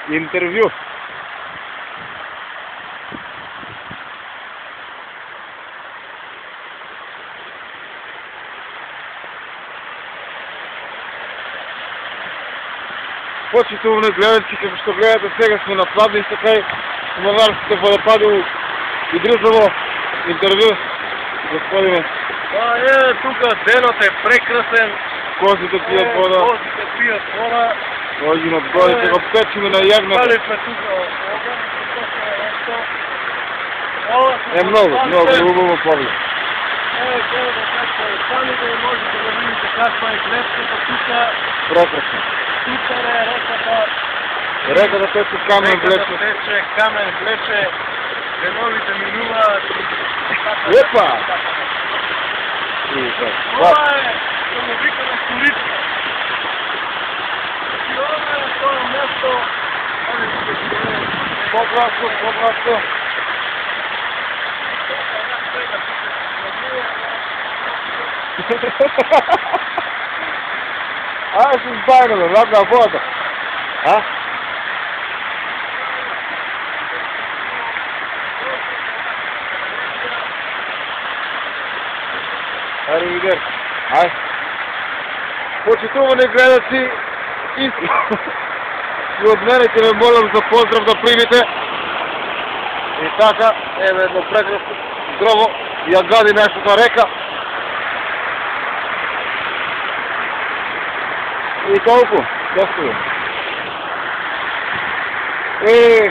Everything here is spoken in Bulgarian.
Интервю. Почитувани гледачи, како што гледате, сега сме на Пладница кај Команарските водопади у Идризово. Интервю, господине. Тука денот е прекрасен. Козите пијат вода. Козите пијат вода. Дојдим од горите, го печиме на јагната. Дали сме тука оган. Много убаво поглед. Гледате како е самите, можете да видите каква е гледката тука. Прекрасно. Тука е реката. Реката тече, камен влече. Тече, камен влече. Деновите минуваат. Епа! Ова е самовикана Коричка. И ова е тоа место. По-бласко. Аз се избавила, ладна вода. А? Arrivederci. Aj. Почитувани гледаци, и от мене ќе ме молам за поздрав да примите. И така, еве едно прекрасно здраво ја гади нашата река. И толку, господи.